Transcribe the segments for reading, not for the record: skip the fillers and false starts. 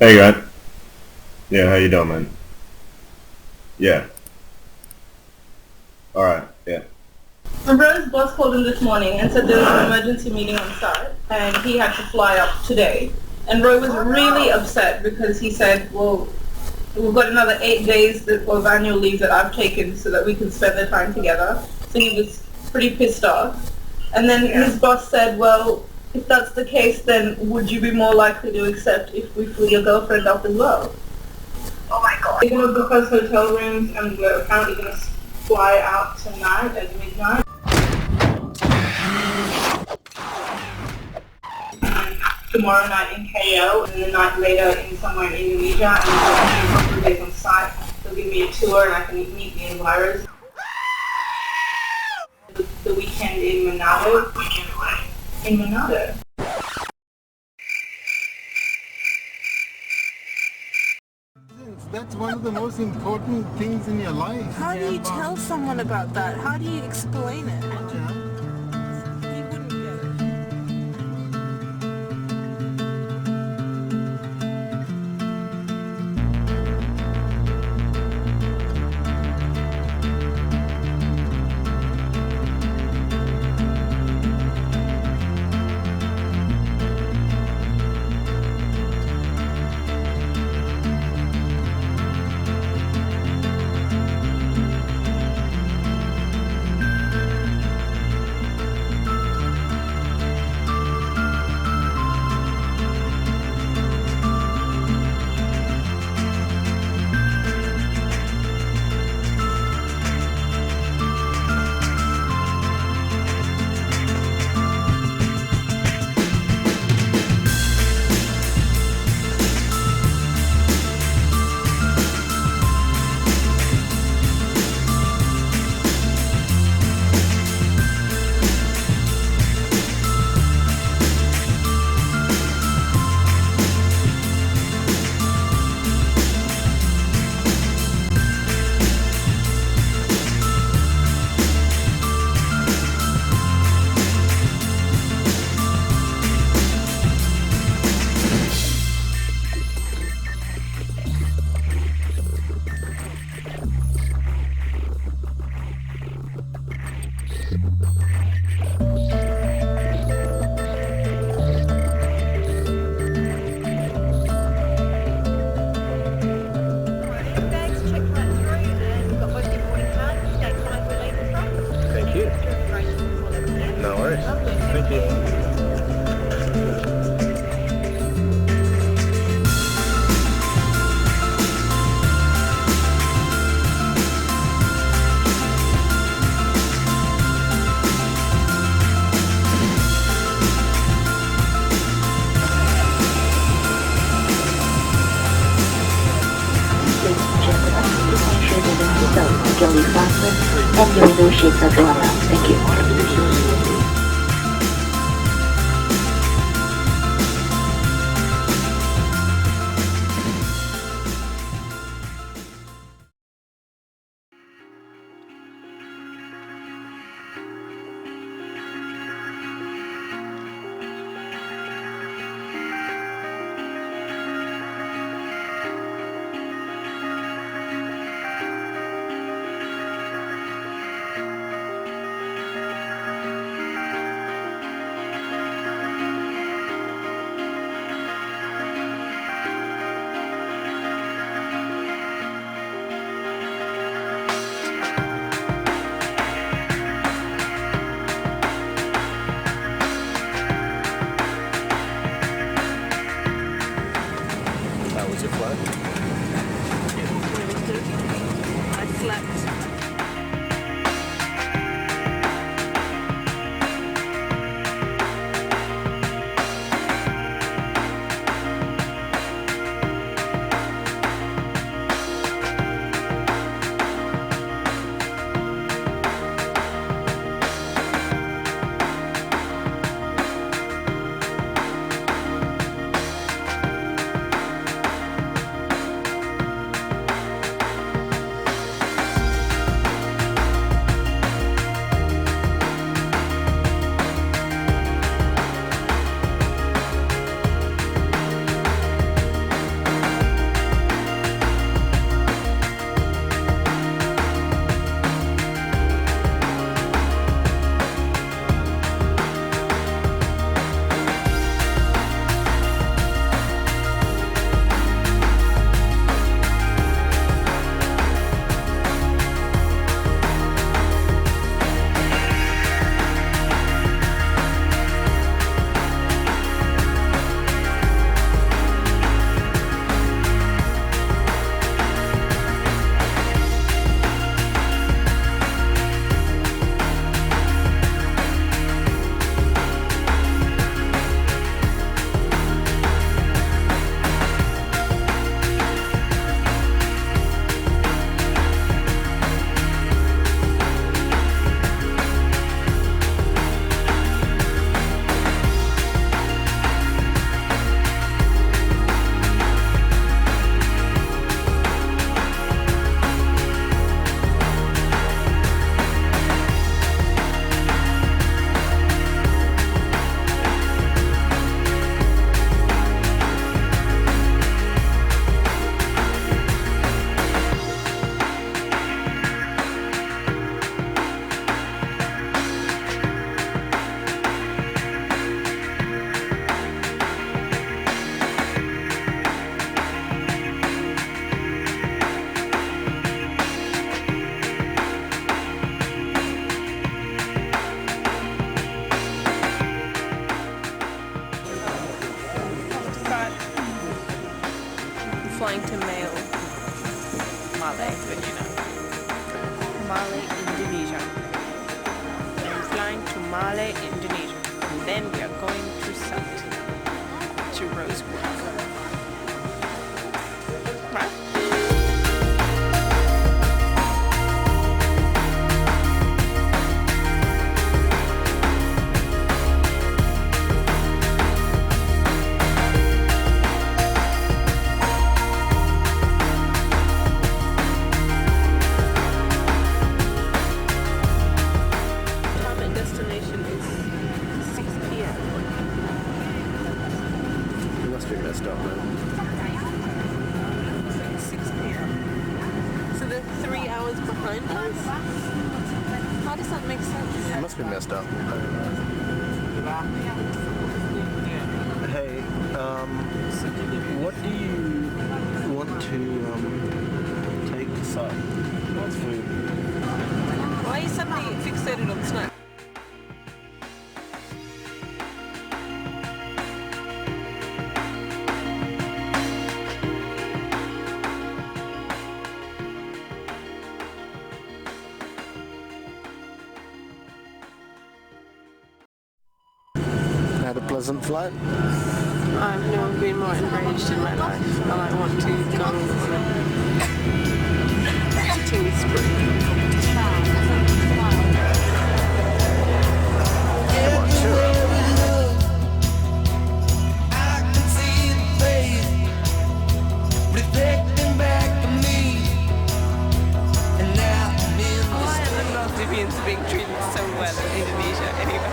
Hey, Grant. Yeah, how you doing, man? Yeah. All right. Yeah. Umbrellas boss called him this morning and said there was an emergency meeting on site and he had to fly up today. And Roy was really upset because he said, well, we've got another 8 days of annual leave that I've taken so that we can spend the time together. So he was pretty pissed off. And then his boss said, well, if that's the case, then would you be more likely to accept if we flew your girlfriend up as well? Oh my god. We're going to book us hotel rooms and we're apparently going to fly out tonight at midnight. Tomorrow night in KL and then the night later in somewhere in Indonesia, and then a couple of days on site. They'll give me a tour and I can meet the environs. The weekend in Manado. In Manado. That's one of the most important things in your life. How do you tell someone about that? How do you explain it? Yeah. He wouldn't get it. Thank you. No worries. Thank you. Ladies and gentlemen, please ensure the windows are securely fastened and your window shades are drawn up. Thank you. flying to Male. Malay, but you know. Malay, Indonesia. I'm flying to Malay, Indonesia. And then we are going to Salt. To Rosewood. Right? How does that make sense? It must be messed up. Hey, what do you want to take to Salt? What's food? Why are you suddenly fixated on snacks? Had a pleasant flight? I've never been more enraged in my life, and I want to go on a teeny spree. Maldivians being treated so well in Indonesia anyway.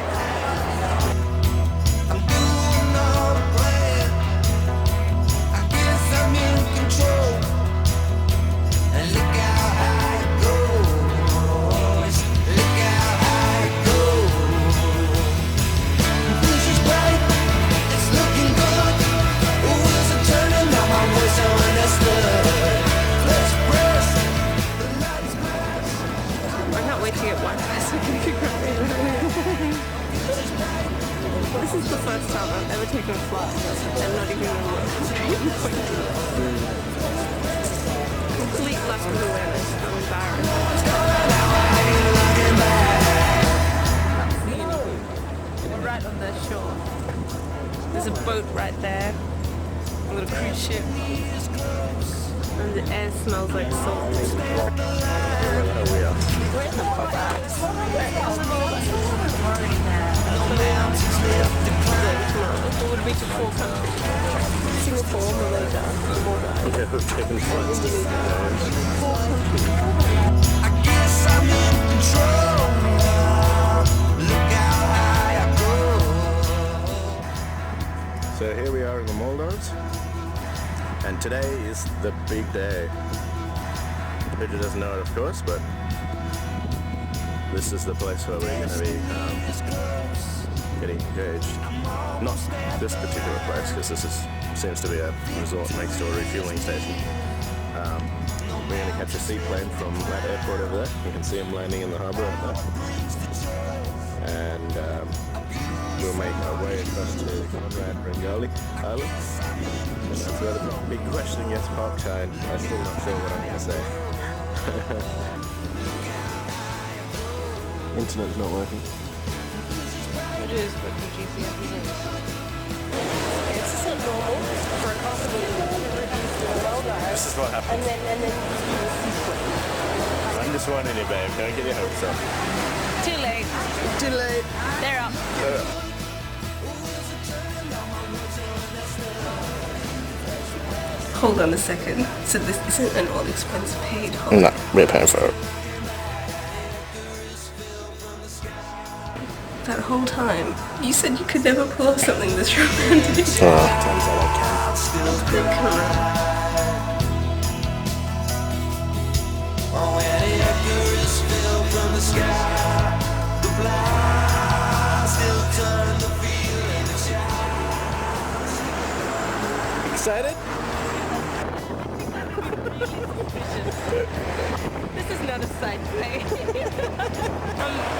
This is the first time I've ever taken a flight and not even know what complete lack of awareness. I'm embarrassed. We're right on the shore. There's a boat right there, a little cruise ship, and the air smells like salt. It would be to 4 countries. Singapore, Malaysia, Border. Okay, who've taken flights? I guess I'm in control. Look how high I go. So here we are in the Maldives, and today is the big day. Bridget doesn't know it, of course, but this is the place where we're going to be getting engaged. Not this particular place, because this seems to be a resort next to a refueling station. We're going to catch a seaplane from that airport over there. You can see them landing in the harbour right there. And we'll make our way across to Conrad Bengali Island. And that's where the big question gets parked, and I'm still not sure what I'm going to say. Internet's not working. It is, but the GPS isn't. It's just not normal for a possible This is what happens. and then I'm just warning you, babe. Don't get your hopes up. too late. Too late. They're up. Hold on a second. So this isn't an all expense paid holiday? No, we're paying for it. That whole time, you said you could never pull off something this romantic. Turns out I When Icarus fell from the sky, the blind still turn the feeling child. Excited? This is not a side play.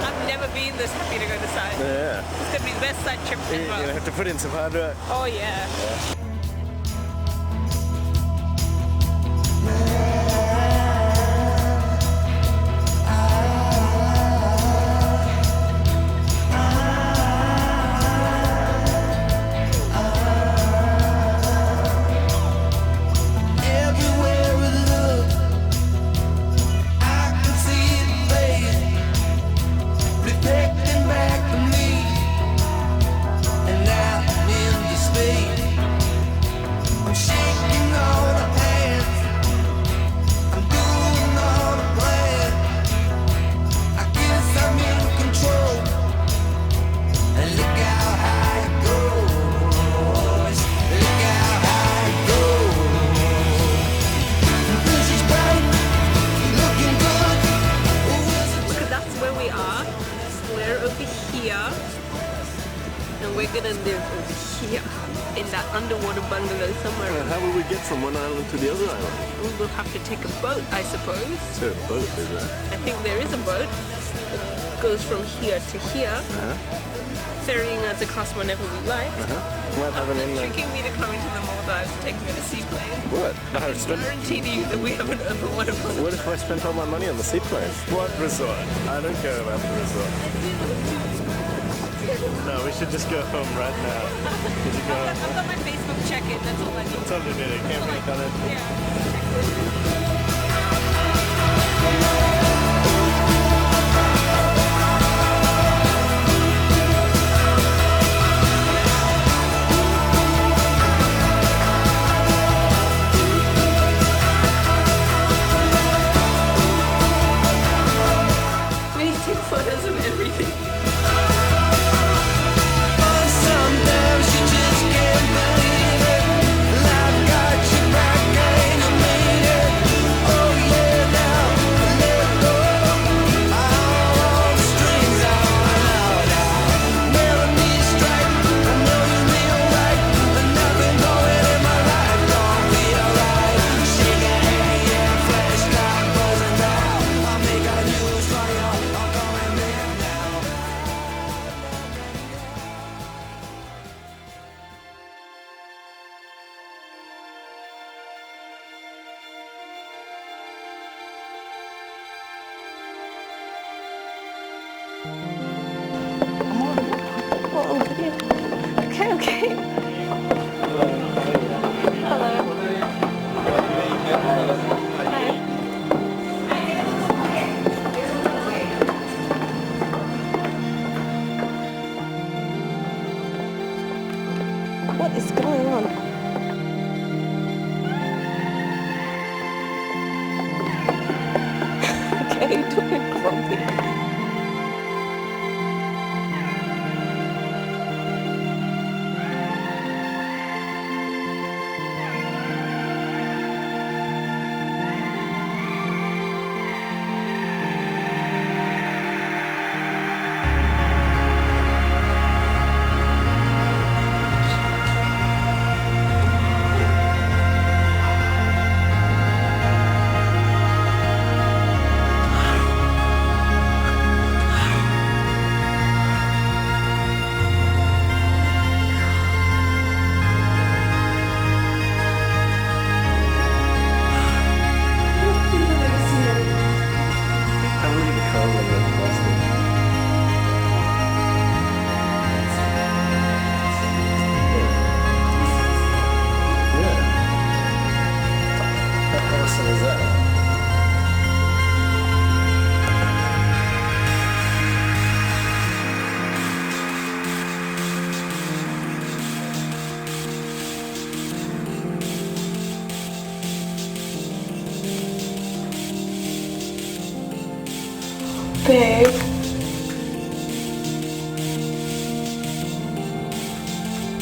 I've never been this happy to go to side. Yeah. It's gonna be the best side trip You're going to ever. have to put in some hard work. Oh yeah. here, in that underwater bungalow somewhere. How will we get from one island to the other island? We will have to take a boat, I suppose. Is there a boat, is there? I think there is a boat that goes from here to here, ferrying us across whenever we like. Might have an inland. Tricking me to come into the Maldives, taking me to seaplane. What? No, I guarantee to you that we have an underwater bungalow. What if I spent all my money on the seaplane? What resort? I don't care about the resort. No, we should just go home right now. Did you go home? I've got my Facebook check-in, that's all I need. That's all you need. Camping done it. Yeah. We need to take photos of everything. Sometimes you just can't believe it. Life got you back, ain't you made it? Oh yeah, now let go. All the strings are out. Melodies strike. I know you mean right, but nothing going in my life don't feel right. Shake a hand, yeah, flashlight buzzing now. I'll make a news for you. I'm coming back now. Oh, video. Okay, okay. Hello. Hi. What is going on? Okay, don't get grumpy. I believe the cold and the plastic. Yeah. How awesome is that? Babe.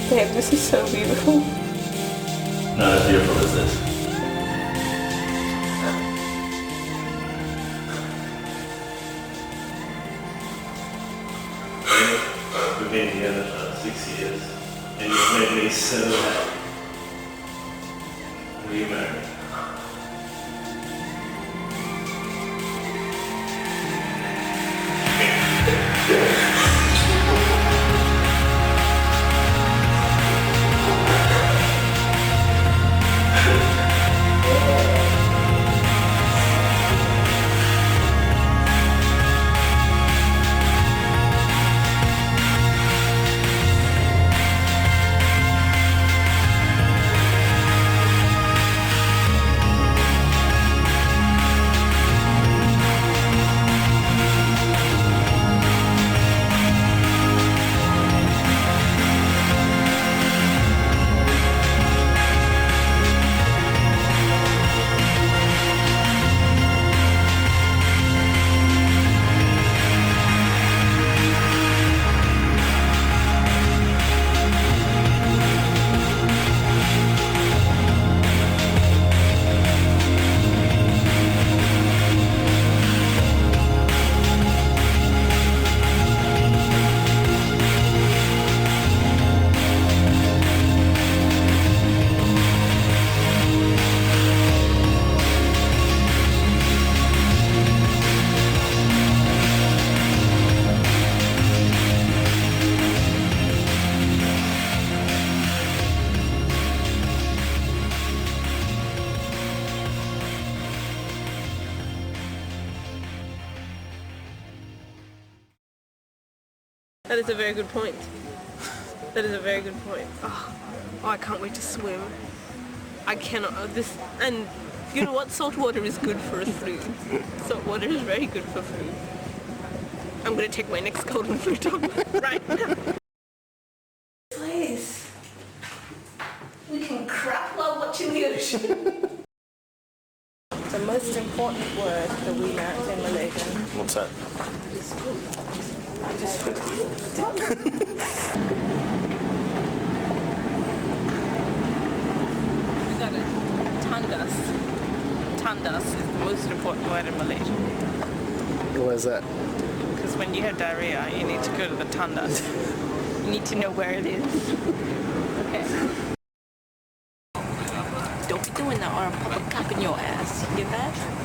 Babe, this is so beautiful. Not as beautiful as this. We've been together for 6 years, and you've made me so happy. Will you marry me? That is a very good point. That is a very good point. Oh, I can't wait to swim. I cannot. And you know what? Salt water is good for food. Salt water is very good for food. I'm gonna take my next golden flute off right now. Please. We can crap while watching the ocean. The most important word that we learned in Malaysian. What's that? We got it. Tandas. Tandas is the most important word in Malaysia. Where's that? Because when you have diarrhea, you need to go to the tandas. You need to know where it is. Okay. Don't be doing that or I'll pop a cap in your ass. You get that?